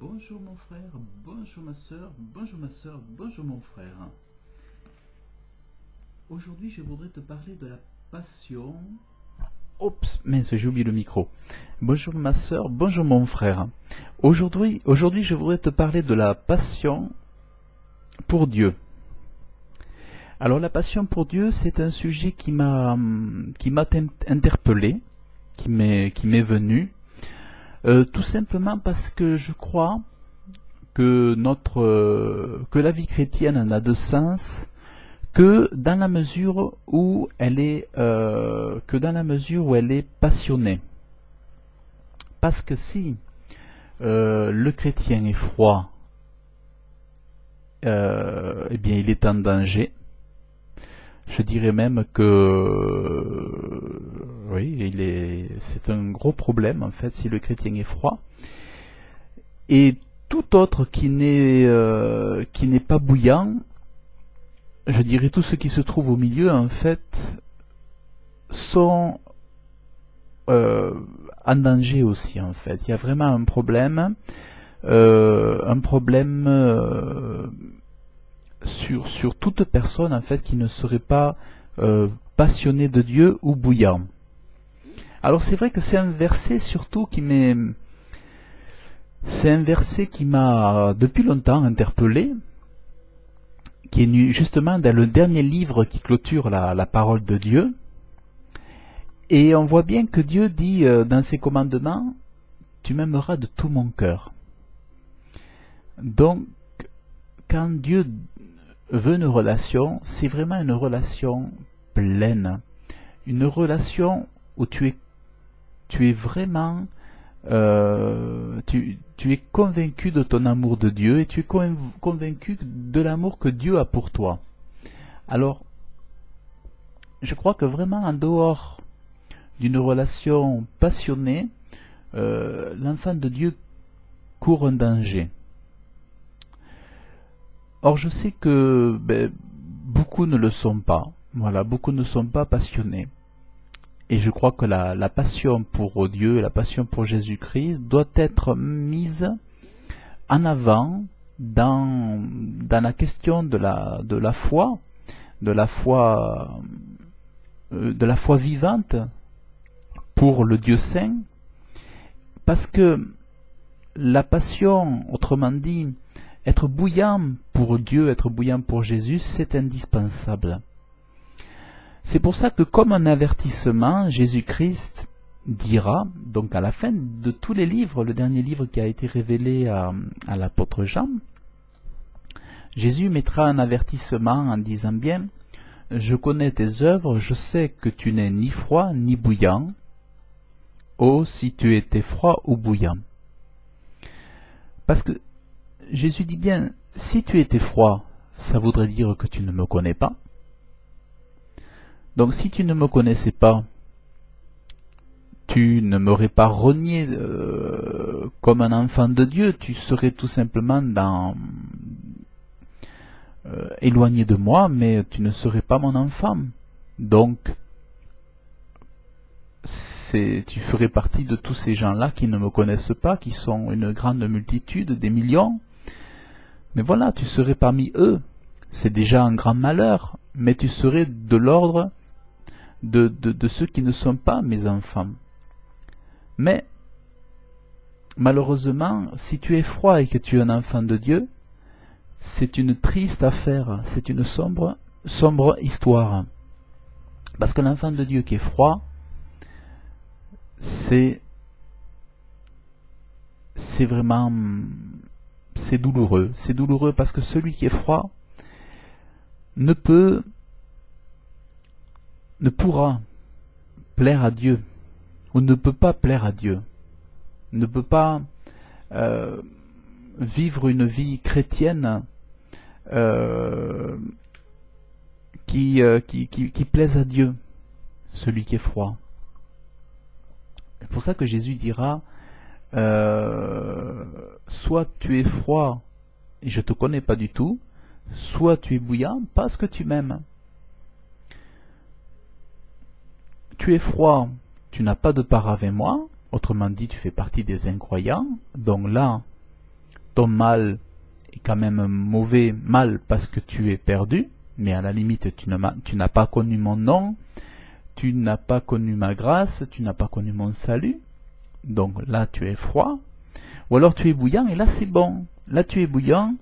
Bonjour mon frère, bonjour ma soeur, bonjour ma soeur, bonjour mon frère. Aujourd'hui je voudrais te parler de la passion. Oups, mince, j'ai oublié le micro. Bonjour ma soeur, bonjour mon frère. Aujourd'hui je voudrais te parler de la passion pour Dieu. Alors la passion pour Dieu, c'est un sujet qui m'a interpellé, qui m'est venu, tout simplement parce que je crois que la vie chrétienne n'a de sens que dans la mesure où elle est passionnée. Parce que si le chrétien est froid, eh bien il est en danger. Je dirais même que oui, c'est un gros problème en fait si le chrétien est froid. Et tout autre qui n'est pas bouillant, je dirais tout ce qui se trouve au milieu en fait, sont en danger aussi en fait. Il y a vraiment un problème sur toute personne en fait qui ne serait pas passionnée de Dieu ou bouillant. Alors c'est vrai que c'est un verset surtout c'est un verset qui m'a depuis longtemps interpellé, qui est justement dans le dernier livre qui clôture la parole de Dieu. Et on voit bien que Dieu dit dans ses commandements, tu m'aimeras de tout mon cœur. Donc, quand Dieu veut une relation, c'est vraiment une relation pleine. Une relation où tu es vraiment tu es convaincu de ton amour de Dieu et tu es convaincu de l'amour que Dieu a pour toi. Alors, je crois que vraiment en dehors d'une relation passionnée, l'enfant de Dieu court un danger. Or, je sais que beaucoup ne le sont pas. Voilà, beaucoup ne sont pas passionnés. Et je crois que la passion pour Dieu, la passion pour Jésus-Christ doit être mise en avant dans la question de la foi, de la foi vivante pour le Dieu saint, parce que la passion, autrement dit, être bouillant pour Dieu, être bouillant pour Jésus, c'est indispensable. C'est pour ça que comme un avertissement, Jésus-Christ dira, donc à la fin de tous les livres, le dernier livre qui a été révélé à l'apôtre Jean, Jésus mettra un avertissement en disant bien, je connais tes œuvres, je sais que tu n'es ni froid ni bouillant. Oh, si tu étais froid ou bouillant. Parce que Jésus dit bien, si tu étais froid, ça voudrait dire que tu ne me connais pas. Donc si tu ne me connaissais pas, tu ne m'aurais pas renié comme un enfant de Dieu, tu serais tout simplement éloigné de moi, mais tu ne serais pas mon enfant. Donc tu ferais partie de tous ces gens-là qui ne me connaissent pas, qui sont une grande multitude, des millions. Mais voilà, tu serais parmi eux. C'est déjà un grand malheur, mais tu serais de l'ordre de ceux qui ne sont pas mes enfants. Mais, malheureusement, si tu es froid et que tu es un enfant de Dieu, c'est une triste affaire, c'est une sombre histoire. Parce que l'enfant de Dieu qui est froid, c'est vraiment, c'est douloureux. C'est douloureux parce que celui qui est froid ne pourra plaire à Dieu, ou ne peut pas plaire à Dieu, ne peut pas vivre une vie chrétienne qui plaise à Dieu, celui qui est froid. C'est pour ça que Jésus dira, soit tu es froid et je ne te connais pas du tout, soit tu es bouillant parce que tu m'aimes. Tu es froid, tu n'as pas de part avec moi, autrement dit tu fais partie des incroyants, donc là ton mal est quand même mauvais, mal parce que tu es perdu, mais à la limite tu n'as pas connu mon nom, tu n'as pas connu ma grâce, tu n'as pas connu mon salut, donc là tu es froid, ou alors tu es bouillant et là c'est bon, là tu es bouillant,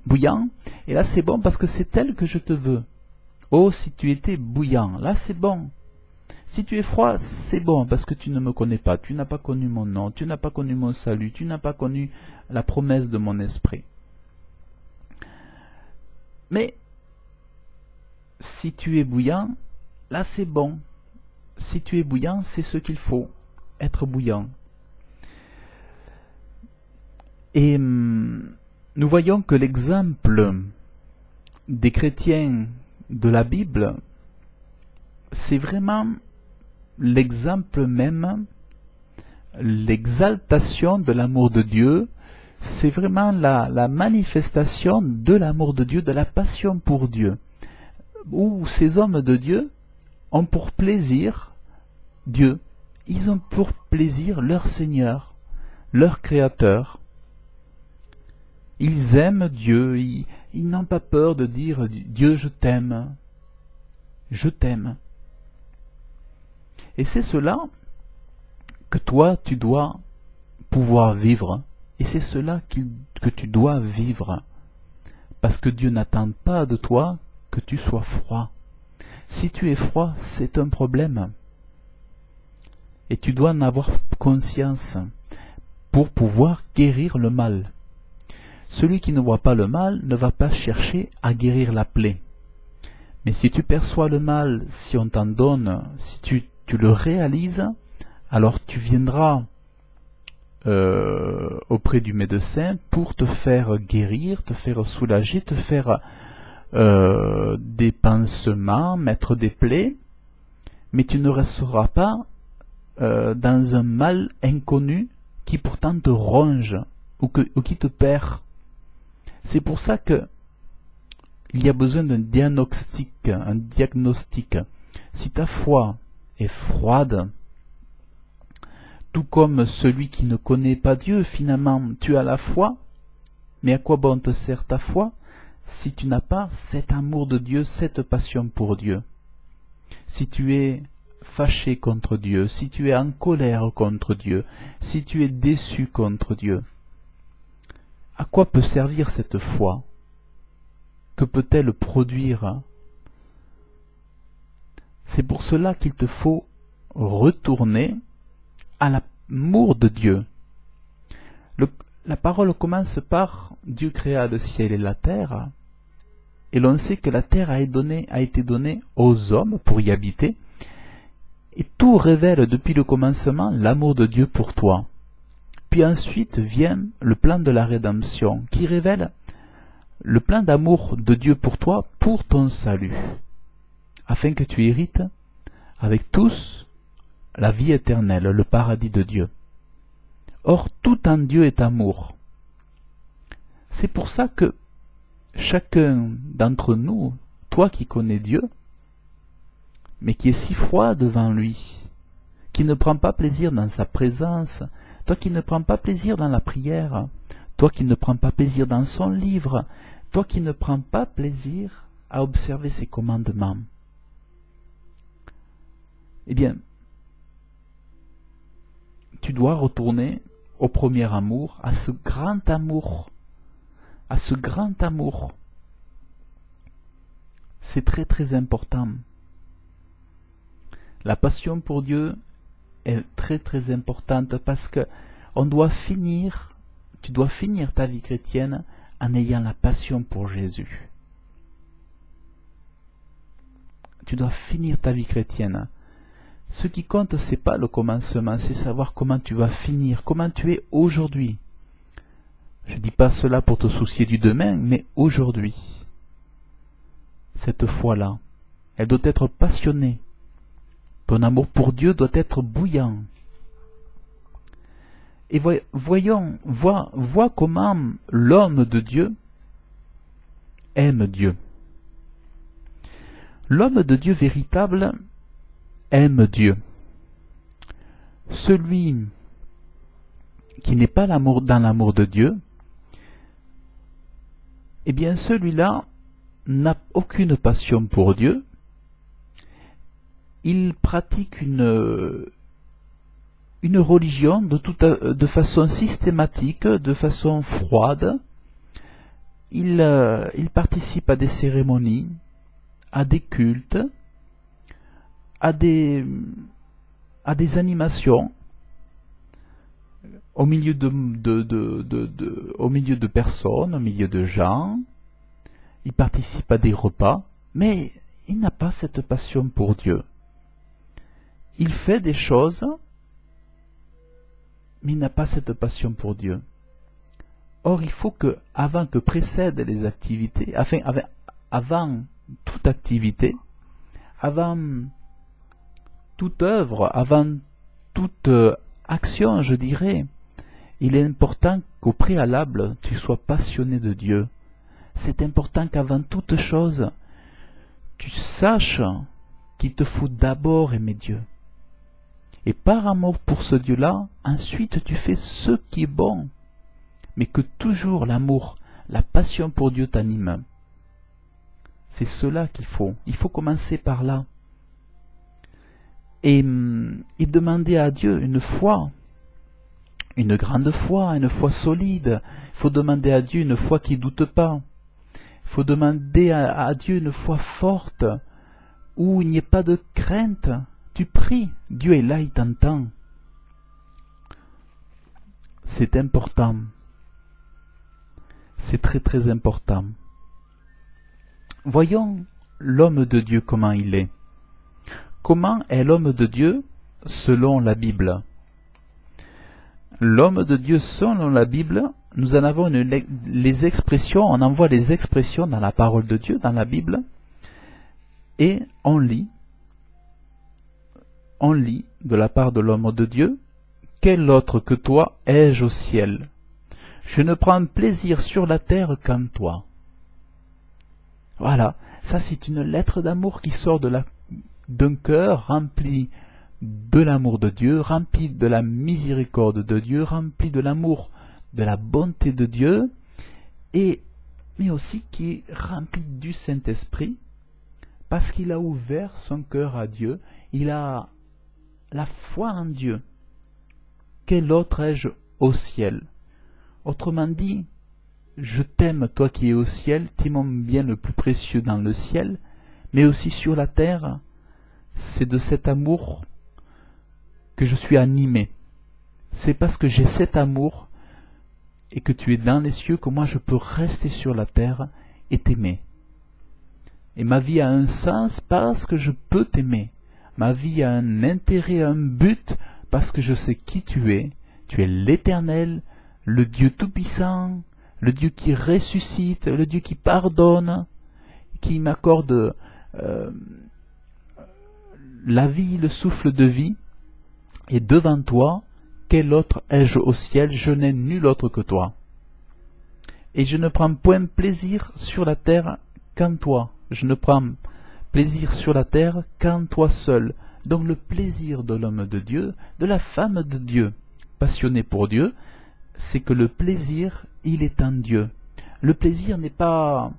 et là c'est bon parce que c'est tel que je te veux. Oh, si tu étais bouillant, là c'est bon. Si tu es froid, c'est bon parce que tu ne me connais pas, tu n'as pas connu mon nom, tu n'as pas connu mon salut, tu n'as pas connu la promesse de mon esprit. Mais si tu es bouillant, là c'est bon. Si tu es bouillant, c'est ce qu'il faut, être bouillant. Et nous voyons que l'exemple des chrétiens de la Bible, c'est vraiment l'exemple même, l'exaltation de l'amour de Dieu, c'est vraiment la manifestation de l'amour de Dieu, de la passion pour Dieu, où ces hommes de Dieu ont pour plaisir Dieu, ils ont pour plaisir leur Seigneur, leur Créateur. Ils aiment Dieu, ils n'ont pas peur de dire « Dieu, je t'aime, je t'aime ». Et c'est cela que toi, tu dois pouvoir vivre. Et c'est cela que tu dois vivre. Parce que Dieu n'attend pas de toi que tu sois froid. Si tu es froid, c'est un problème. Et tu dois en avoir conscience pour pouvoir guérir le mal. Celui qui ne voit pas le mal ne va pas chercher à guérir la plaie. Mais si tu perçois le mal, si on t'en donne, si tu le réalises, alors tu viendras auprès du médecin pour te faire guérir, te faire soulager, te faire des pansements, mettre des plaies, mais tu ne resteras pas dans un mal inconnu qui pourtant te ronge ou qui te perd. C'est pour ça que il y a besoin d'un diagnostic, Si ta foi est froide, tout comme celui qui ne connaît pas Dieu, finalement, tu as la foi, mais à quoi bon te sert ta foi si tu n'as pas cet amour de Dieu, cette passion pour Dieu? Si tu es fâché contre Dieu, si tu es en colère contre Dieu, si tu es déçu contre Dieu, à quoi peut servir cette foi? Que peut-elle produire? C'est pour cela qu'il te faut retourner à l'amour de Dieu. La parole commence par « Dieu créa le ciel et la terre », et l'on sait que la terre a été donnée aux hommes pour y habiter, et tout révèle depuis le commencement l'amour de Dieu pour toi. Puis ensuite vient le plan de la rédemption, qui révèle le plan d'amour de Dieu pour toi, pour ton salut, afin que tu hérites avec tous la vie éternelle, le paradis de Dieu. Or, tout en Dieu est amour. C'est pour ça que chacun d'entre nous, toi qui connais Dieu, mais qui est si froid devant lui, qui ne prend pas plaisir dans sa présence, toi qui ne prends pas plaisir dans la prière, toi qui ne prends pas plaisir dans son livre, toi qui ne prends pas plaisir à observer ses commandements, eh bien, tu dois retourner au premier amour, à ce grand amour, C'est très très important. La passion pour Dieu est très très importante parce que tu dois finir ta vie chrétienne en ayant la passion pour Jésus. Tu dois finir ta vie chrétienne. Ce qui compte, c'est pas le commencement, c'est savoir comment tu vas finir, comment tu es aujourd'hui. Je ne dis pas cela pour te soucier du demain, mais aujourd'hui. Cette foi-là, elle doit être passionnée. Ton amour pour Dieu doit être bouillant. Et vois comment l'homme de Dieu aime Dieu. L'homme de Dieu véritable aime Dieu. Celui qui n'est pas dans l'amour de Dieu eh bien celui-là n'a aucune passion pour Dieu. Il pratique une religion de façon systématique, de façon froide. Il participe à des cérémonies, à des cultes, à des animations au milieu au milieu de personnes, au milieu de gens. Il participe à des repas, mais il n'a pas cette passion pour Dieu. Il fait des choses, mais il n'a pas cette passion pour Dieu. Or, il faut que, avant que précèdent les activités, avant toute activité, avant toute œuvre, avant toute action, je dirais, il est important qu'au préalable, tu sois passionné de Dieu. C'est important qu'avant toute chose, tu saches qu'il te faut d'abord aimer Dieu. Et par amour pour ce Dieu-là, ensuite tu fais ce qui est bon. Mais que toujours l'amour, la passion pour Dieu t'anime. C'est cela qu'il faut. Il faut commencer par là. Et demander à Dieu une foi, une grande foi, une foi solide. Il faut demander à Dieu une foi qui ne doute pas. Il faut demander à Dieu une foi forte, où il n'y ait pas de crainte. Tu pries, Dieu est là, il t'entend. C'est important. C'est très très important. Voyons l'homme de Dieu comment il est. Comment est l'homme de Dieu selon la Bible? L'homme de Dieu selon la Bible, nous en avons les expressions, on envoie les expressions dans la parole de Dieu, dans la Bible, et on lit de la part de l'homme de Dieu, « Quel autre que toi ai-je au ciel? Je ne prends plaisir sur la terre qu'en toi. » Voilà, ça c'est une lettre d'amour qui sort d'un cœur rempli de l'amour de Dieu, rempli de la miséricorde de Dieu, rempli de l'amour, de la bonté de Dieu, mais aussi qui est rempli du Saint-Esprit, parce qu'il a ouvert son cœur à Dieu, il a la foi en Dieu. Quel autre ai-je au ciel? Autrement dit, je t'aime, toi qui es au ciel, tu es mon bien le plus précieux dans le ciel, mais aussi sur la terre. C'est de cet amour que je suis animé. C'est parce que j'ai cet amour et que tu es dans les cieux que moi je peux rester sur la terre et t'aimer. Et ma vie a un sens parce que je peux t'aimer. Ma vie a un intérêt, un but, parce que je sais qui tu es. Tu es l'Éternel, le Dieu Tout-Puissant, le Dieu qui ressuscite, le Dieu qui pardonne, qui m'accorde la vie, le souffle de vie. Et devant toi, quel autre ai-je au ciel? Je n'ai nul autre que toi. Et je ne prends point plaisir sur la terre qu'en toi. Je ne prends plaisir sur la terre qu'en toi seul. Donc le plaisir de l'homme de Dieu, de la femme de Dieu, passionnée pour Dieu, c'est que le plaisir, il est en Dieu. Le plaisir n'est pas...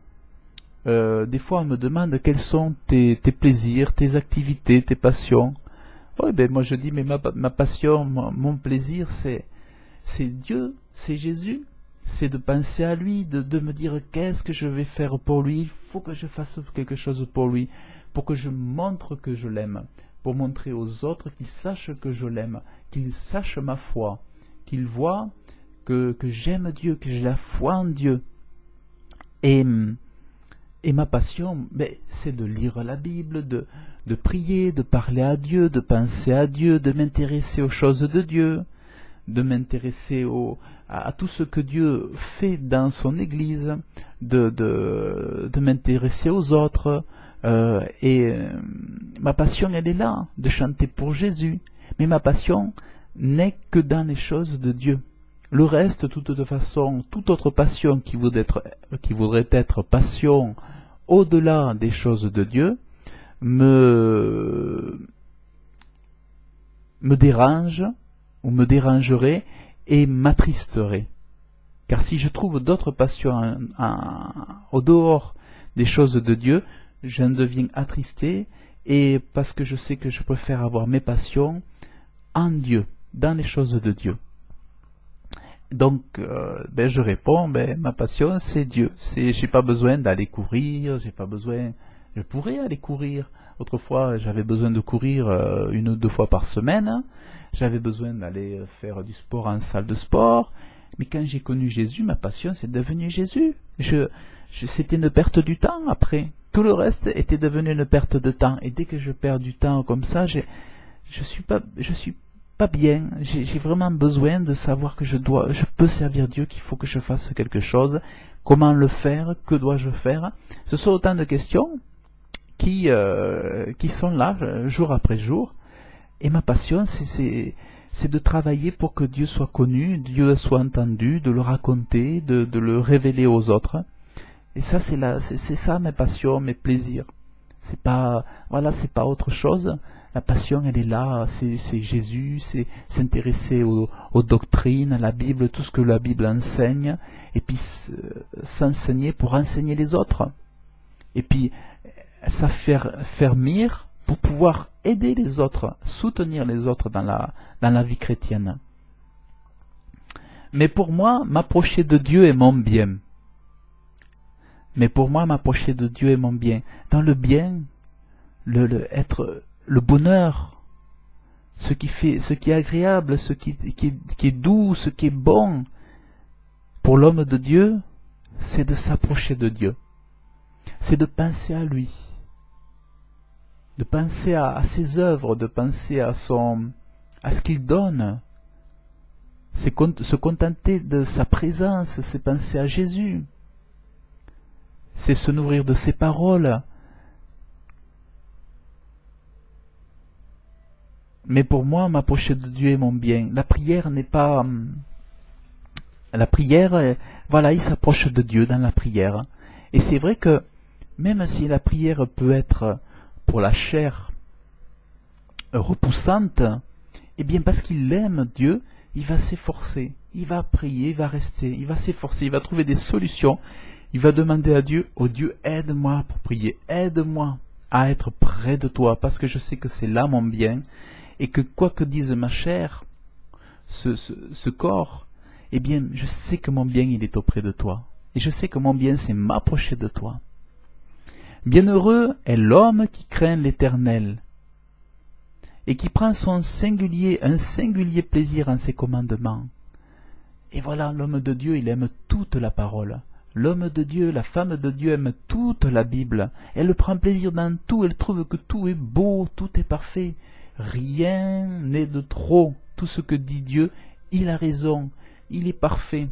des fois on me demande quels sont tes plaisirs, tes activités, tes passions. Oui, ben moi je dis, mais ma passion, mon plaisir, c'est Dieu, c'est Jésus. C'est de penser à lui, de me dire qu'est-ce que je vais faire pour lui. Il faut que je fasse quelque chose pour lui, pour que je montre que je l'aime, pour montrer aux autres qu'ils sachent que je l'aime, qu'ils sachent ma foi, qu'ils voient que j'aime Dieu, que j'ai la foi en Dieu. Et ma passion, ben, c'est de lire la Bible, de prier, de parler à Dieu, de penser à Dieu, de m'intéresser aux choses de Dieu, de m'intéresser à tout ce que Dieu fait dans son Église, de m'intéresser aux autres. Ma passion, elle est là, de chanter pour Jésus. Mais ma passion n'est que dans les choses de Dieu. Le reste, de toute façon, toute autre passion qui voudrait être passion au-delà des choses de Dieu, me dérange ou me dérangerait et m'attristerait. Car si je trouve d'autres passions au dehors des choses de Dieu, j'en deviens attristé, et parce que je sais que je préfère avoir mes passions en Dieu, dans les choses de Dieu. Donc, je réponds, ma passion, c'est Dieu. J'ai pas besoin d'aller courir, j'ai pas besoin. Je pourrais aller courir. Autrefois, j'avais besoin de courir 1 ou 2 fois par semaine. J'avais besoin d'aller faire du sport en salle de sport. Mais quand j'ai connu Jésus, ma passion, c'est devenu Jésus. C'était une perte du temps après. Tout le reste était devenu une perte de temps. Et dès que je perds du temps comme ça, je suis pas bien. J'ai vraiment besoin de savoir que je peux servir Dieu, qu'il faut que je fasse quelque chose. Comment le faire? Que dois-je faire? Ce sont autant de questions qui sont là jour après jour. Et ma passion, c'est de travailler pour que Dieu soit connu, Dieu soit entendu, de le raconter, de le révéler aux autres. Et ça, c'est ça mes passions, mes plaisirs. C'est pas autre chose. La passion, elle est là, c'est Jésus, c'est s'intéresser aux doctrines, à la Bible, tout ce que la Bible enseigne, et puis s'enseigner pour enseigner les autres. Et puis, s'affermir pour pouvoir aider les autres, soutenir les autres dans la vie chrétienne. Mais pour moi, m'approcher de Dieu est mon bien. Dans le bien, le bonheur, ce qui est agréable, ce qui est doux, ce qui est bon, pour l'homme de Dieu, c'est de s'approcher de Dieu. C'est de penser à lui, de penser à ses œuvres, de penser à ce qu'il donne. C'est se contenter de sa présence, c'est penser à Jésus. C'est se nourrir de ses paroles. Mais pour moi, m'approcher de Dieu est mon bien. La prière n'est pas... La prière, il s'approche de Dieu dans la prière. Et c'est vrai que même si la prière peut être pour la chair repoussante, eh bien parce qu'il aime Dieu, il va s'efforcer, il va prier, il va rester, il va s'efforcer, il va trouver des solutions, il va demander à Dieu, oh Dieu, aide-moi pour prier, aide-moi à être près de toi, parce que je sais que c'est là mon bien, et que quoi que dise ma chair, ce corps, eh bien je sais que mon bien il est auprès de toi, et je sais que mon bien c'est m'approcher de toi. Bienheureux est l'homme qui craint l'Éternel et qui prend un singulier plaisir en ses commandements. Et voilà, l'homme de Dieu, il aime toute la parole. L'homme de Dieu, la femme de Dieu aime toute la Bible. Elle prend plaisir dans tout, elle trouve que tout est beau, tout est parfait. Rien n'est de trop. Tout ce que dit Dieu, il a raison, il est parfait.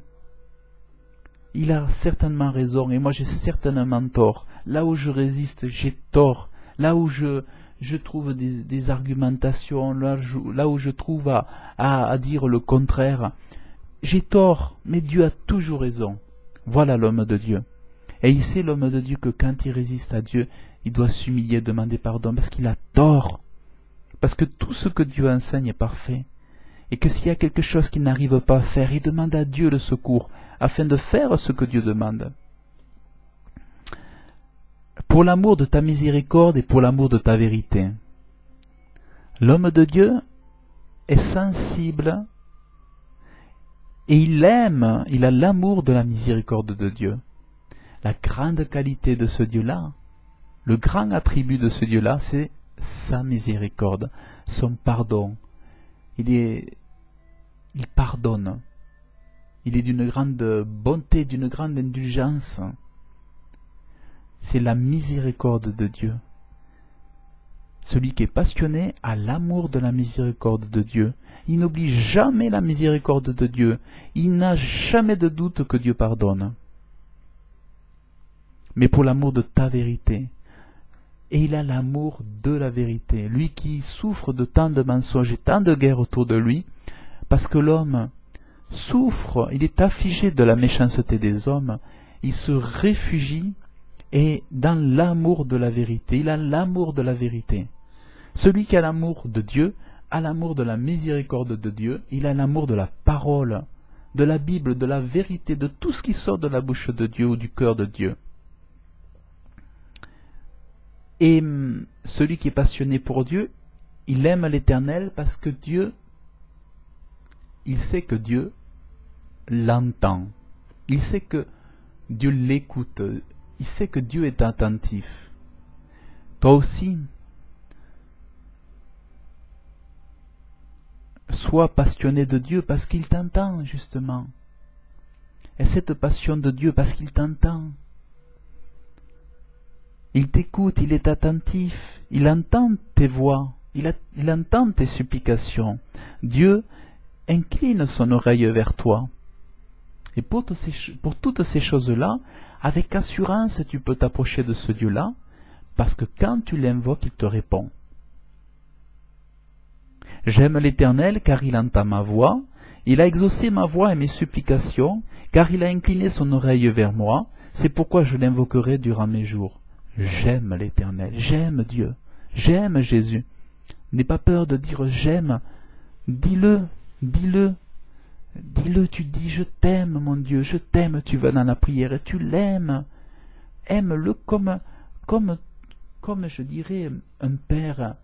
Il a certainement raison et moi j'ai certainement tort. Là où je résiste, j'ai tort. Là où je trouve des argumentations, là où je trouve à dire le contraire, j'ai tort, mais Dieu a toujours raison. Voilà l'homme de Dieu. Et il sait, l'homme de Dieu, que quand il résiste à Dieu, il doit s'humilier, demander pardon, parce qu'il a tort. Parce que tout ce que Dieu enseigne est parfait. Et que s'il y a quelque chose qu'il n'arrive pas à faire, il demande à Dieu le secours, afin de faire ce que Dieu demande. Pour l'amour de ta miséricorde et pour l'amour de ta vérité. L'homme de Dieu est sensible et il aime, il a l'amour de la miséricorde de Dieu. La grande qualité de ce Dieu-là, le grand attribut de ce Dieu-là, c'est sa miséricorde, son pardon. Il pardonne. Il est d'une grande bonté, d'une grande indulgence. C'est la miséricorde de Dieu. Celui qui est passionné a l'amour de la miséricorde de Dieu. Il n'oublie jamais la miséricorde de Dieu. Il n'a jamais de doute que Dieu pardonne. Mais pour l'amour de ta vérité. Et il a l'amour de la vérité. Lui qui souffre de tant de mensonges et tant de guerres autour de lui, parce que l'homme souffre, il est affligé de la méchanceté des hommes, il se réfugie et dans l'amour de la vérité. Il a l'amour de la vérité. Celui qui a l'amour de Dieu a l'amour de la miséricorde de Dieu. Il a l'amour de la parole de la Bible, de la vérité, de tout ce qui sort de la bouche de Dieu ou du cœur de Dieu. Et celui qui est passionné pour Dieu, il aime l'Éternel parce que Dieu, il sait que Dieu l'entend. Il sait que Dieu l'écoute. Il sait que Dieu est attentif. Toi aussi, sois passionné de Dieu parce qu'il t'entend, justement. Et cette passion de Dieu parce qu'il t'entend. Il t'écoute, il est attentif, il entend tes voix, il entend tes supplications. Dieu incline son oreille vers toi. Et pour toutes ces choses-là, avec assurance, tu peux t'approcher de ce Dieu-là, parce que quand tu l'invoques, il te répond. J'aime l'Éternel, car il entend ma voix, il a exaucé ma voix et mes supplications, car il a incliné son oreille vers moi, c'est pourquoi je l'invoquerai durant mes jours. J'aime l'Éternel, j'aime Dieu, j'aime Jésus. N'aie pas peur de dire j'aime, dis-le, dis-le. Dis-le, tu dis je t'aime mon Dieu, je t'aime, tu vas dans la prière et tu l'aimes. Aime-le comme je dirais un père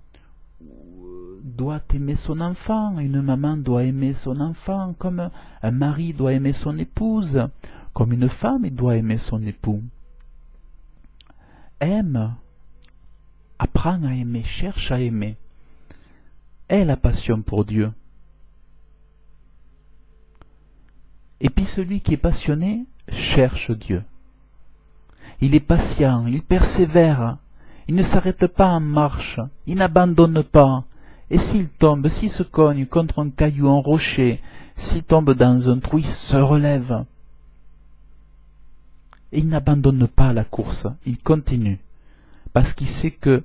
doit aimer son enfant, une maman doit aimer son enfant, comme un mari doit aimer son épouse, comme une femme doit aimer son époux. Aime, apprends à aimer, cherche à aimer. Aie la passion pour Dieu. Et puis celui qui est passionné cherche Dieu. Il est patient, il persévère, il ne s'arrête pas en marche, il n'abandonne pas. Et s'il tombe, s'il se cogne contre un caillou, un rocher, s'il tombe dans un trou, il se relève. Et il n'abandonne pas la course, il continue. Parce qu'il sait que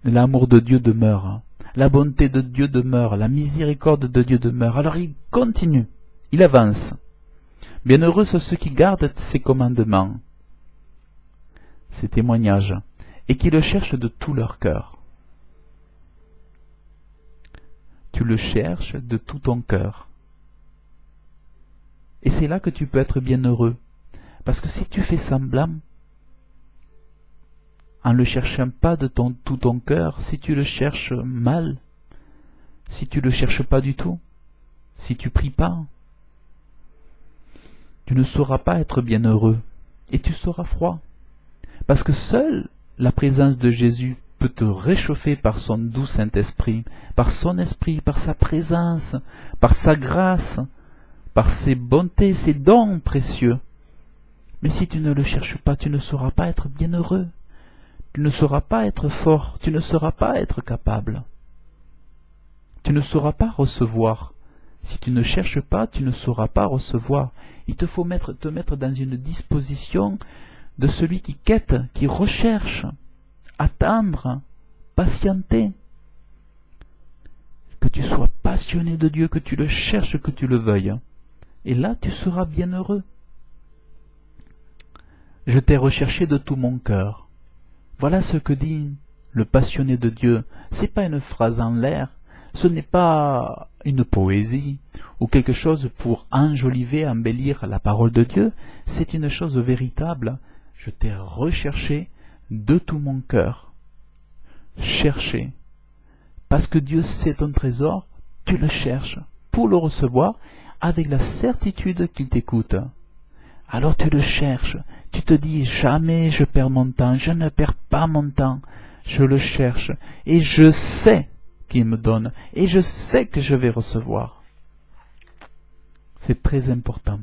l'amour de Dieu demeure, la bonté de Dieu demeure, la miséricorde de Dieu demeure. Alors il continue. Il avance. Bienheureux sont ceux qui gardent ses commandements, ses témoignages, et qui le cherchent de tout leur cœur. Tu le cherches de tout ton cœur. Et c'est là que tu peux être bienheureux. Parce que si tu fais semblant, en ne le cherchant pas de tout ton cœur, si tu le cherches mal, si tu ne le cherches pas du tout, si tu pries pas, tu ne sauras pas être bienheureux et tu seras froid. Parce que seule la présence de Jésus peut te réchauffer par son doux Saint-Esprit, par son esprit, par sa présence, par sa grâce, par ses bontés, ses dons précieux. Mais si tu ne le cherches pas, tu ne sauras pas être bienheureux. Tu ne sauras pas être fort, tu ne sauras pas être capable. Tu ne sauras pas recevoir. Si tu ne cherches pas, tu ne sauras pas recevoir. Il te faut te mettre dans une disposition de celui qui quête, qui recherche, attendre, patienter. Que tu sois passionné de Dieu, que tu le cherches, que tu le veuilles. Et là, tu seras bienheureux. Je t'ai recherché de tout mon cœur. Voilà ce que dit le passionné de Dieu. C'est pas une phrase en l'air. Ce n'est pas une poésie ou quelque chose pour enjoliver, embellir la parole de Dieu. C'est une chose véritable. Je t'ai recherché de tout mon cœur. Chercher. Parce que Dieu sait ton trésor, tu le cherches pour le recevoir avec la certitude qu'il t'écoute. Alors tu le cherches. Tu te dis jamais je perds mon temps. Je ne perds pas mon temps. Je le cherche et je sais qu'il me donne, et je sais que je vais recevoir. C'est très important.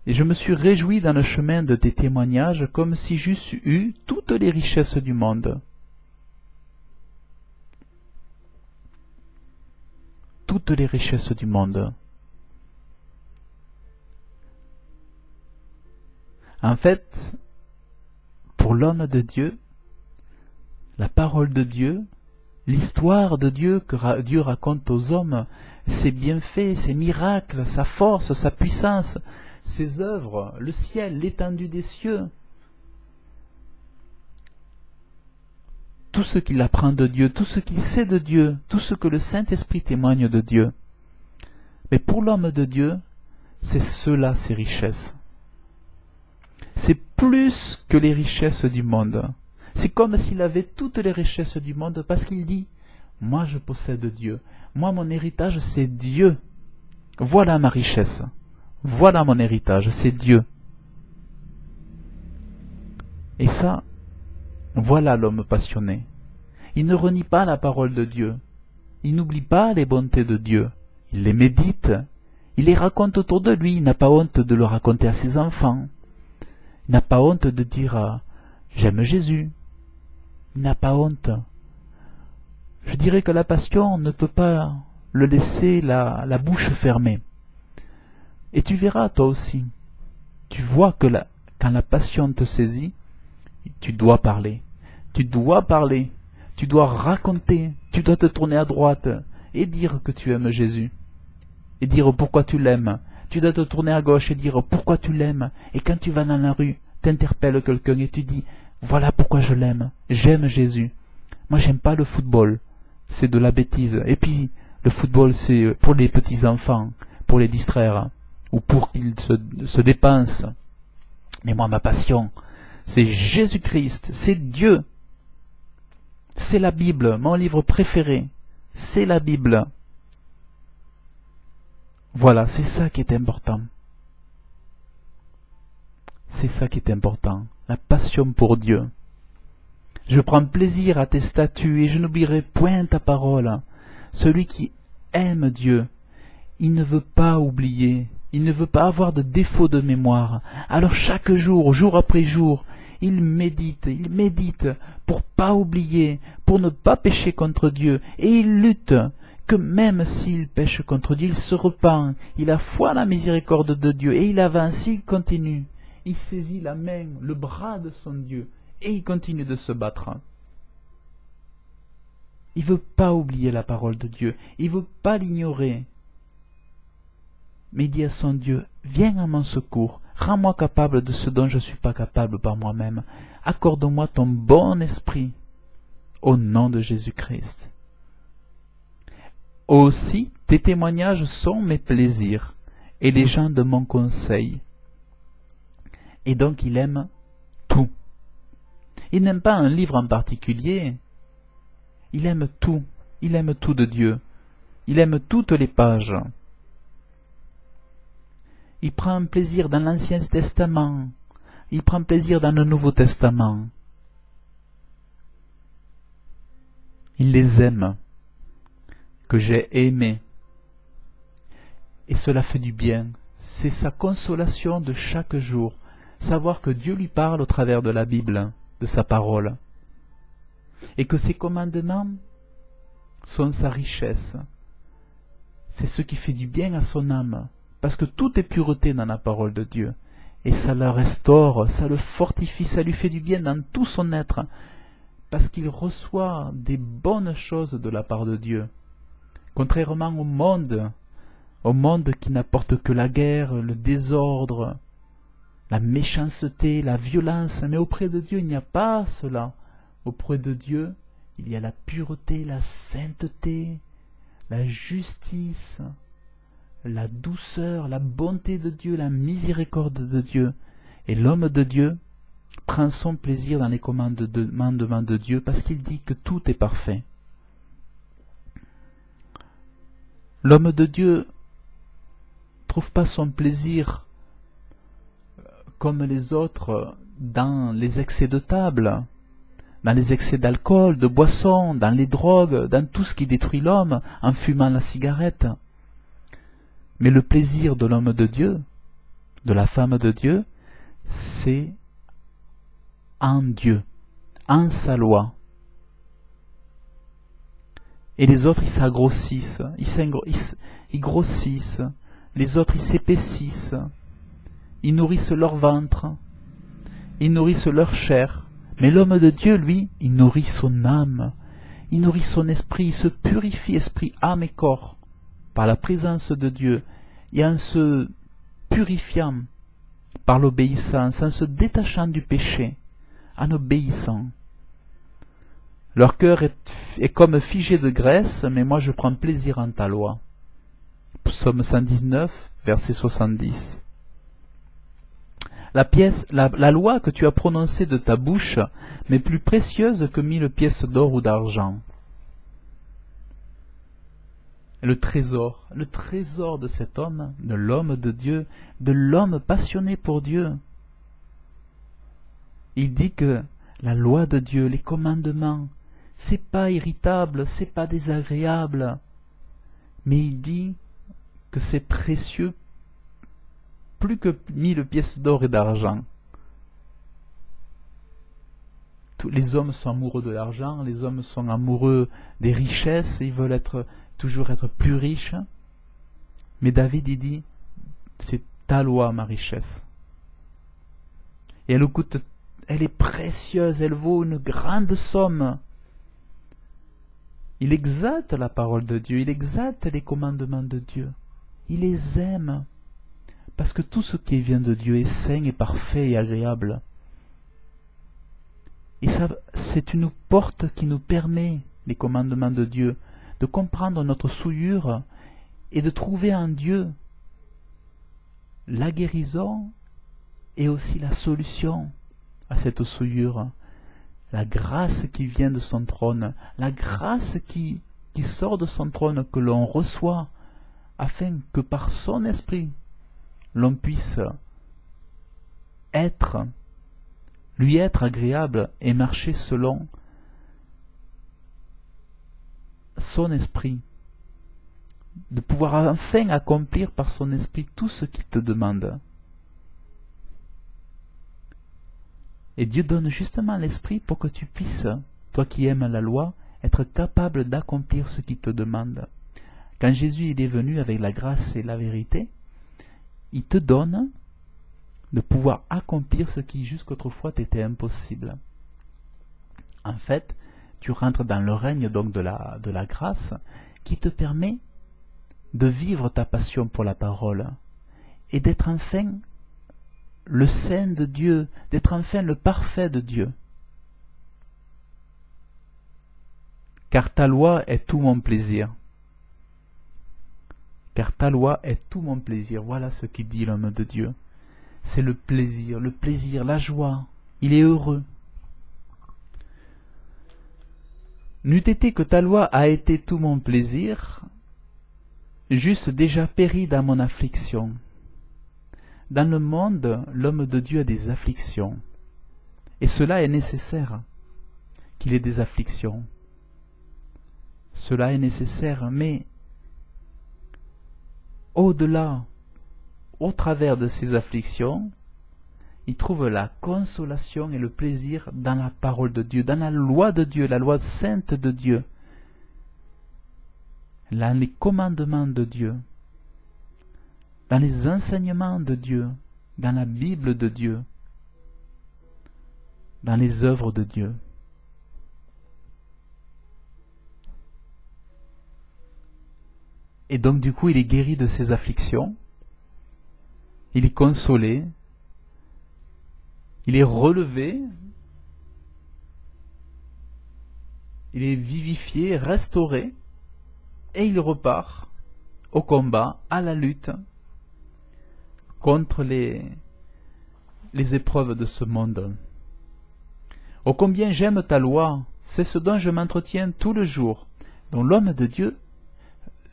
Et je me suis réjoui dans le chemin de tes témoignages comme si j'eusse eu toutes les richesses du monde. Toutes les richesses du monde. En fait, pour l'homme de Dieu, la parole de Dieu, l'histoire de Dieu que Dieu raconte aux hommes, ses bienfaits, ses miracles, sa force, sa puissance, ses œuvres, le ciel, l'étendue des cieux, tout ce qu'il apprend de Dieu, tout ce qu'il sait de Dieu, tout ce que le Saint-Esprit témoigne de Dieu. Mais pour l'homme de Dieu, c'est cela ses richesses. C'est plus que les richesses du monde. C'est comme s'il avait toutes les richesses du monde parce qu'il dit « Moi je possède Dieu. Moi mon héritage c'est Dieu. Voilà ma richesse. Voilà mon héritage, c'est Dieu. » Et ça, voilà l'homme passionné. Il ne renie pas la parole de Dieu. Il n'oublie pas les bontés de Dieu. Il les médite. Il les raconte autour de lui. Il n'a pas honte de le raconter à ses enfants. Il n'a pas honte de dire « J'aime Jésus ». Il n'a pas honte. Je dirais que la passion ne peut pas le laisser la bouche fermée. Et tu verras toi aussi. Tu vois que quand la passion te saisit, tu dois parler. Tu dois parler. Tu dois raconter. Tu dois te tourner à droite et dire que tu aimes Jésus. Et dire pourquoi tu l'aimes. Tu dois te tourner à gauche et dire pourquoi tu l'aimes. Et quand tu vas dans la rue, t'interpelles quelqu'un et tu dis voilà pourquoi je l'aime. J'aime Jésus. Moi j'aime pas le football. C'est de la bêtise. Et puis le football c'est pour les petits enfants, pour les distraire ou pour qu'ils se dépensent. Mais moi ma passion, c'est Jésus-Christ, c'est Dieu. C'est la Bible, mon livre préféré. C'est la Bible. Voilà, c'est ça qui est important. C'est ça qui est important, la passion pour Dieu. Je prends plaisir à tes statuts et je n'oublierai point ta parole. Celui qui aime Dieu, il ne veut pas oublier, il ne veut pas avoir de défaut de mémoire. Alors chaque jour, jour après jour, il médite pour pas oublier, pour ne pas pécher contre Dieu. Et il lutte, que même s'il pêche contre Dieu, il se repent, il a foi à la miséricorde de Dieu et il avance, il continue. Il saisit la main, le bras de son Dieu et il continue de se battre. Il ne veut pas oublier la parole de Dieu, il ne veut pas l'ignorer. Mais il dit à son Dieu, viens à mon secours, rends-moi capable de ce dont je ne suis pas capable par moi-même. Accorde-moi ton bon esprit, au nom de Jésus-Christ. Aussi, tes témoignages sont mes plaisirs, et les gens de mon conseil. Et donc il aime tout. Il n'aime pas un livre en particulier, il aime tout de Dieu. Il aime toutes les pages. Il prend un plaisir dans l'Ancien Testament. Il prend plaisir dans le Nouveau Testament. Il les aime, que j'ai aimés. Et cela fait du bien. C'est sa consolation de chaque jour. Savoir que Dieu lui parle au travers de la Bible, de sa parole. Et que ses commandements sont sa richesse. C'est ce qui fait du bien à son âme. Parce que tout est pureté dans la parole de Dieu. Et ça le restaure, ça le fortifie, ça lui fait du bien dans tout son être. Parce qu'il reçoit des bonnes choses de la part de Dieu. Contrairement au monde qui n'apporte que la guerre, le désordre, la méchanceté, la violence. Mais auprès de Dieu, il n'y a pas cela. Auprès de Dieu, il y a la pureté, la sainteté, la justice, la douceur, la bonté de Dieu, la miséricorde de Dieu. Et l'homme de Dieu prend son plaisir dans les commandements de Dieu parce qu'il dit que tout est parfait. L'homme de Dieu ne trouve pas son plaisir comme les autres dans les excès de table, dans les excès d'alcool, de boisson, dans les drogues, dans tout ce qui détruit l'homme, en fumant la cigarette. Mais le plaisir de l'homme de Dieu, de la femme de Dieu, c'est en Dieu, en sa loi. Et les autres, ils s'agrossissent, ils grossissent, les autres, ils s'épaississent, ils nourrissent leur ventre, ils nourrissent leur chair. Mais l'homme de Dieu, lui, il nourrit son âme, il nourrit son esprit, il se purifie esprit, âme et corps par la présence de Dieu et en se purifiant par l'obéissance, en se détachant du péché, en obéissant. Leur cœur est comme figé de graisse, mais moi je prends plaisir en ta loi. Psaume 119, verset 70. La loi que tu as prononcée de ta bouche m'est plus précieuse que 1000 pièces d'or ou d'argent. Le trésor de cet homme, de l'homme de Dieu, de l'homme passionné pour Dieu. Il dit que la loi de Dieu, les commandements, c'est pas irritable, c'est pas désagréable, mais il dit que c'est précieux plus que 1000 pièces d'or et d'argent. Les hommes sont amoureux de l'argent, les hommes sont amoureux des richesses, ils veulent toujours être plus riches. Mais David, il dit, c'est ta loi, ma richesse. Et elle est précieuse, elle vaut une grande somme. Il exalte la parole de Dieu, il exalte les commandements de Dieu. Il les aime. Parce que tout ce qui vient de Dieu est sain et parfait et agréable. Et ça, c'est une porte qui nous permet, les commandements de Dieu, de comprendre notre souillure et de trouver en Dieu la guérison et aussi la solution à cette souillure. La grâce qui vient de son trône, la grâce qui sort de son trône, que l'on reçoit, afin que par son esprit, l'on puisse lui être agréable et marcher selon son esprit, de pouvoir enfin accomplir par son esprit tout ce qu'il te demande. Et Dieu donne justement l'esprit pour que tu puisses, toi qui aimes la loi, être capable d'accomplir ce qu'il te demande. Quand Jésus il est venu avec la grâce et la vérité, il te donne de pouvoir accomplir ce qui jusqu'autrefois t'était impossible. En fait, tu rentres dans le règne donc de la grâce qui te permet de vivre ta passion pour la parole et d'être enfin le saint de Dieu, d'être enfin le parfait de Dieu. Car ta loi est tout mon plaisir. Car ta loi est tout mon plaisir. Voilà ce qu'il dit l'homme de Dieu. C'est le plaisir, la joie. Il est heureux. N'eût été que ta loi a été tout mon plaisir, j'eusse déjà péri dans mon affliction. Dans le monde, l'homme de Dieu a des afflictions. Et cela est nécessaire, qu'il ait des afflictions. Cela est nécessaire, mais au-delà, au travers de ces afflictions, il trouve la consolation et le plaisir dans la parole de Dieu, dans la loi de Dieu, la loi sainte de Dieu, dans les commandements de Dieu, dans les enseignements de Dieu, dans la Bible de Dieu, dans les œuvres de Dieu. Et donc du coup, il est guéri de ses afflictions, il est consolé, il est relevé, il est vivifié, restauré, et il repart au combat, à la lutte, contre les épreuves de ce monde. Oh combien j'aime ta loi, c'est ce dont je m'entretiens tout le jour. Donc l'homme de Dieu,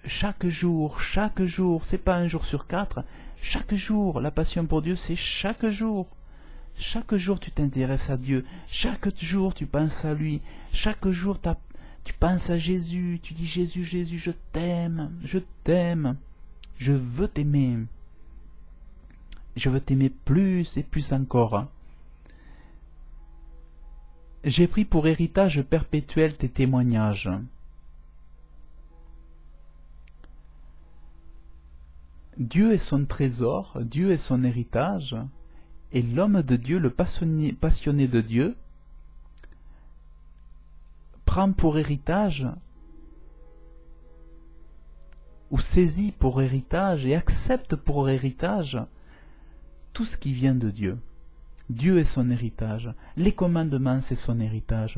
chaque jour, c'est pas un jour sur 4, chaque jour, la passion pour Dieu, c'est chaque jour. Chaque jour, tu t'intéresses à Dieu. Chaque jour, tu penses à lui. Chaque jour, tu penses à Jésus. Tu dis, Jésus, Jésus, je t'aime, je veux t'aimer. Je veux t'aimer plus et plus encore. J'ai pris pour héritage perpétuel tes témoignages. Dieu est son trésor, Dieu est son héritage, et l'homme de Dieu, le passionné de Dieu, prend pour héritage, ou saisit pour héritage, et accepte pour héritage tout ce qui vient de Dieu. Dieu est son héritage, les commandements c'est son héritage.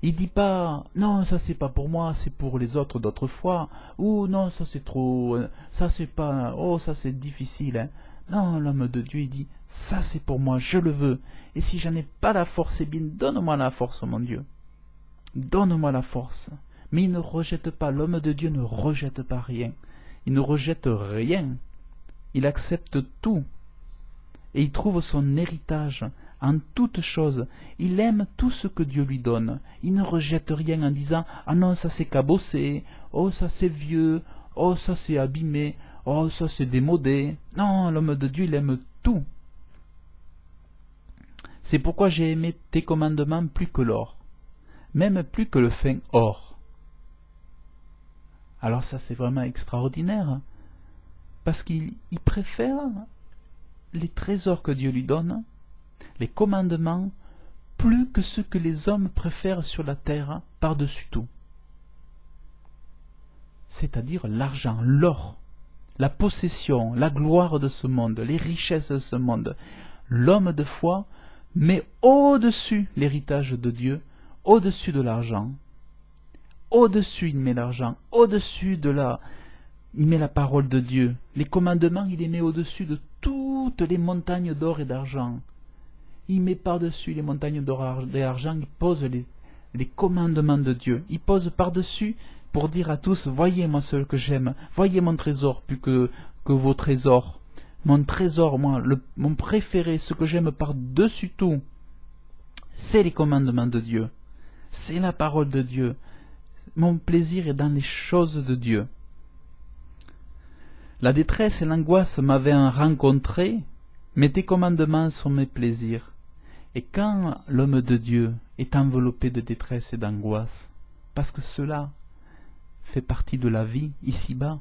Il dit pas, non, ça c'est pas pour moi, c'est pour les autres d'autrefois, ou non, ça c'est trop, ça c'est pas, oh, ça c'est difficile, hein. Non, l'homme de Dieu, il dit, ça c'est pour moi, je le veux. Et si j'en ai pas la force, eh bien, donne-moi la force, mon Dieu. Donne-moi la force. Mais il ne rejette pas, l'homme de Dieu ne rejette pas rien. Il ne rejette rien. Il accepte tout. Et il trouve son héritage en toutes choses. Il aime tout ce que Dieu lui donne. Il ne rejette rien en disant « Ah non, ça c'est cabossé, oh ça c'est vieux, oh ça c'est abîmé, oh ça c'est démodé. » Non, l'homme de Dieu, il aime tout. C'est pourquoi j'ai aimé tes commandements plus que l'or, même plus que le fin or. Alors ça c'est vraiment extraordinaire, parce qu'il préfère les trésors que Dieu lui donne, les commandements, plus que ce que les hommes préfèrent sur la terre par-dessus tout. C'est-à-dire l'argent, l'or, la possession, la gloire de ce monde, les richesses de ce monde. L'homme de foi met au-dessus l'héritage de Dieu, au-dessus de l'argent. Au-dessus, il met l'argent, au-dessus de la... Il met la parole de Dieu. Les commandements, il les met au-dessus de toutes les montagnes d'or et d'argent. Il met par-dessus les montagnes d'or et d'argent, il pose les commandements de Dieu. Il pose par-dessus pour dire à tous, voyez moi ce que j'aime, voyez mon trésor plus que vos trésors. Mon trésor, moi, mon préféré, ce que j'aime par-dessus tout, c'est les commandements de Dieu. C'est la parole de Dieu. Mon plaisir est dans les choses de Dieu. La détresse et l'angoisse m'avaient rencontré, mais tes commandements sont mes plaisirs. Et quand l'homme de Dieu est enveloppé de détresse et d'angoisse, parce que cela fait partie de la vie ici-bas,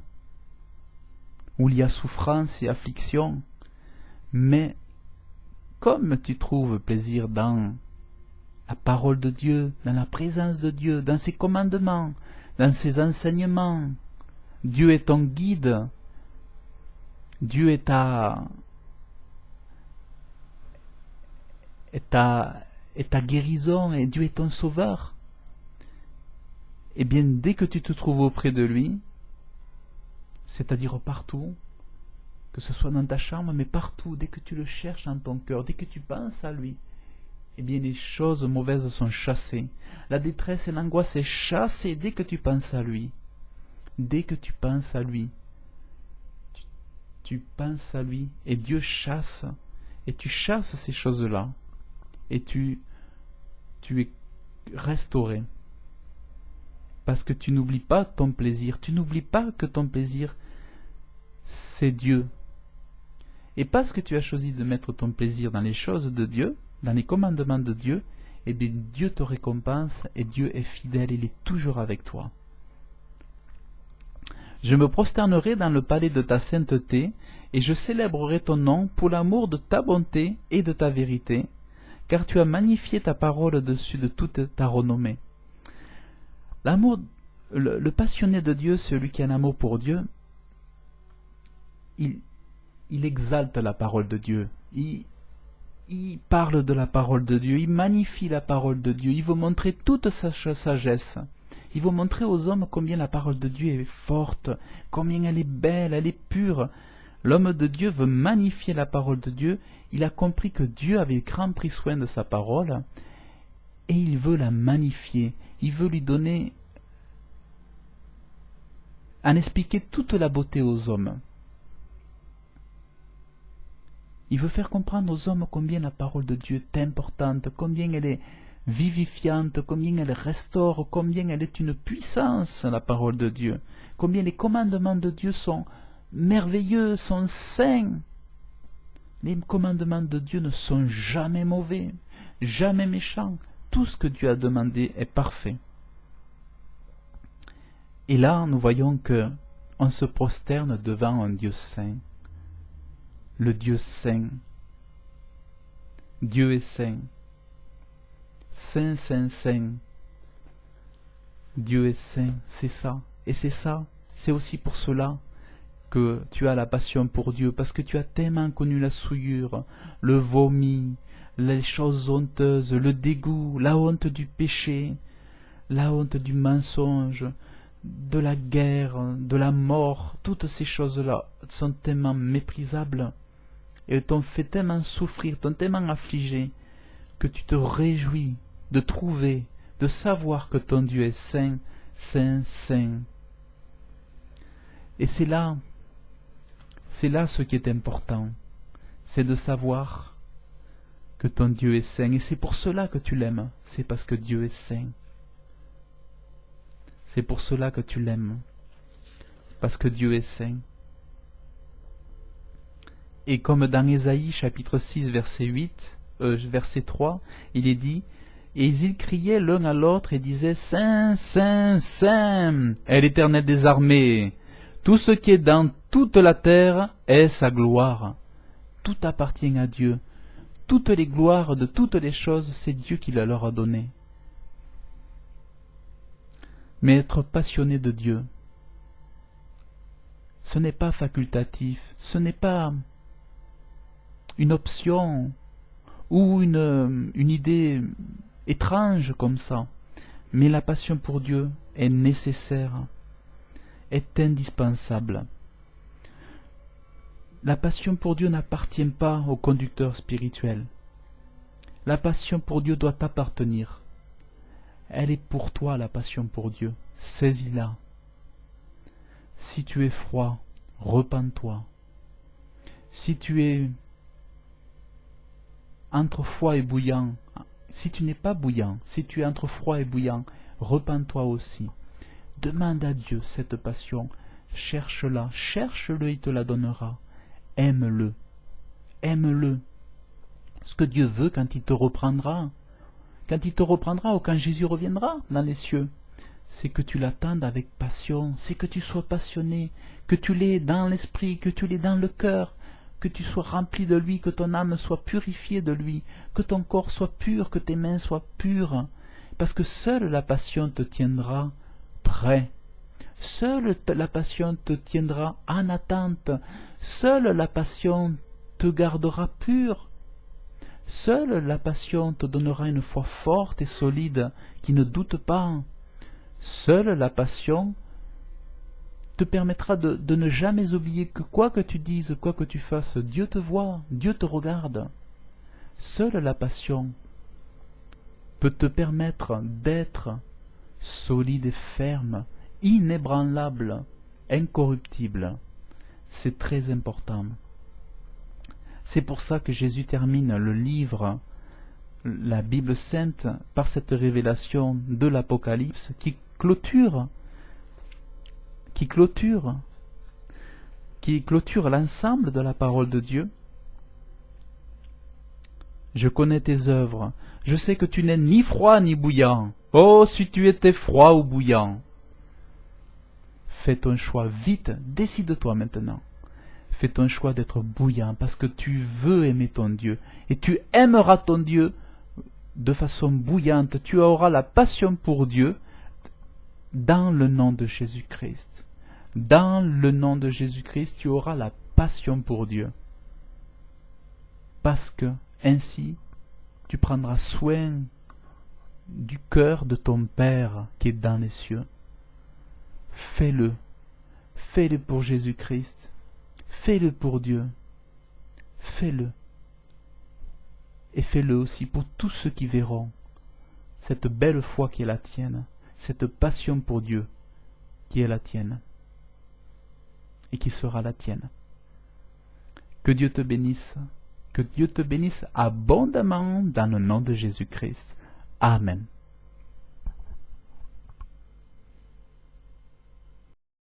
où il y a souffrance et affliction, mais comme tu trouves plaisir dans la parole de Dieu, dans la présence de Dieu, dans ses commandements, dans ses enseignements, Dieu est ton guide, Dieu est ta guérison et Dieu est ton sauveur. Eh bien, dès que tu te trouves auprès de lui, c'est-à-dire partout, que ce soit dans ta chambre, mais partout, dès que tu le cherches dans ton cœur, dès que tu penses à lui, eh bien les choses mauvaises sont chassées. La détresse et l'angoisse est chassée dès que tu penses à lui. Dès que tu penses à lui, tu penses à lui et Dieu chasse, et tu chasses ces choses-là, et tu es restauré. Parce que tu n'oublies pas ton plaisir, tu n'oublies pas que ton plaisir, c'est Dieu. Et parce que tu as choisi de mettre ton plaisir dans les choses de Dieu, dans les commandements de Dieu, eh bien Dieu te récompense et Dieu est fidèle, il est toujours avec toi. Je me prosternerai dans le palais de ta sainteté, et je célébrerai ton nom pour l'amour de ta bonté et de ta vérité, car tu as magnifié ta parole au-dessus de toute ta renommée. L'amour, le passionné de Dieu, celui qui a un amour pour Dieu, il exalte la parole de Dieu, il parle de la parole de Dieu, il magnifie la parole de Dieu, il veut montrer toute sa sagesse. Il veut montrer aux hommes combien la parole de Dieu est forte, combien elle est belle, elle est pure. L'homme de Dieu veut magnifier la parole de Dieu. Il a compris que Dieu avait grand pris soin de sa parole et il veut la magnifier. Il veut lui donner, en expliquer toute la beauté aux hommes. Il veut faire comprendre aux hommes combien la parole de Dieu est importante, combien elle est vivifiante, combien elle restaure, combien elle est une puissance, la parole de Dieu, combien les commandements de Dieu sont merveilleux, sont saints. Les commandements de Dieu ne sont jamais mauvais, jamais méchants. Tout ce que Dieu a demandé est parfait. Et là, nous voyons que on se prosterne devant un Dieu saint. Le Dieu saint. Dieu est saint. Saint, saint, saint. Dieu est saint, c'est ça. Et c'est ça, c'est aussi pour cela que tu as la passion pour Dieu, parce que tu as tellement connu la souillure, le vomi, les choses honteuses, le dégoût, la honte du péché, la honte du mensonge, de la guerre, de la mort, toutes ces choses-là sont tellement méprisables et t'ont fait tellement souffrir, t'ont tellement affligé, que tu te réjouis de trouver, de savoir que ton Dieu est saint, saint, saint. Et c'est là ce qui est important, c'est de savoir que ton Dieu est saint, et c'est pour cela que tu l'aimes, c'est parce que Dieu est saint. C'est pour cela que tu l'aimes, parce que Dieu est saint. Et comme dans Ésaïe chapitre 6 verset 3, il est dit, et ils criaient l'un à l'autre et disaient, Saint, Saint, Saint est l'Éternel des armées. Tout ce qui est dans toute la terre est sa gloire. Tout appartient à Dieu. Toutes les gloires de toutes les choses, c'est Dieu qui la leur a donné. Mais être passionné de Dieu, ce n'est pas facultatif, ce n'est pas une option ou une idée étrange comme ça. Mais la passion pour Dieu est nécessaire, est indispensable. La passion pour Dieu n'appartient pas au conducteur spirituel. La passion pour Dieu doit t'appartenir. Elle est pour toi, la passion pour Dieu. Saisis-la. Si tu es froid, repens-toi. Si tu es entre froid et bouillant, si tu n'es pas bouillant, si tu es entre froid et bouillant, repens-toi aussi. Demande à Dieu cette passion. Cherche-la, cherche-le, il te la donnera. Aime-le, aime-le. Ce que Dieu veut quand il te reprendra, ou quand Jésus reviendra dans les cieux, c'est que tu l'attendes avec passion, c'est que tu sois passionné, que tu l'aies dans l'esprit, que tu l'aies dans le cœur, que tu sois rempli de lui, que ton âme soit purifiée de lui, que ton corps soit pur, que tes mains soient pures, parce que seule la passion te tiendra prêt. Seule la passion te tiendra en attente, seule la passion te gardera pur, seule la passion te donnera une foi forte et solide qui ne doute pas, seule la passion te permettra de ne jamais oublier que quoi que tu dises, quoi que tu fasses, Dieu te voit, Dieu te regarde. Seule la passion peut te permettre d'être solide et ferme, inébranlable, incorruptible. C'est très important. C'est pour ça que Jésus termine le livre, la Bible sainte, par cette révélation de l'Apocalypse qui clôture l'ensemble de la parole de Dieu. Je connais tes œuvres, je sais que tu n'es ni froid ni bouillant. Oh, si tu étais froid ou bouillant! Fais ton choix vite, décide-toi maintenant. Fais ton choix d'être bouillant parce que tu veux aimer ton Dieu et tu aimeras ton Dieu de façon bouillante. Tu auras la passion pour Dieu dans le nom de Jésus-Christ. Dans le nom de Jésus-Christ, tu auras la passion pour Dieu. Parce que ainsi, tu prendras soin du cœur de ton Père qui est dans les cieux. Fais-le. Fais-le pour Jésus-Christ. Fais-le pour Dieu. Fais-le. Et fais-le aussi pour tous ceux qui verront cette belle foi qui est la tienne, cette passion pour Dieu qui est la tienne et qui sera la tienne. Que Dieu te bénisse abondamment dans le nom de Jésus-Christ. Amen.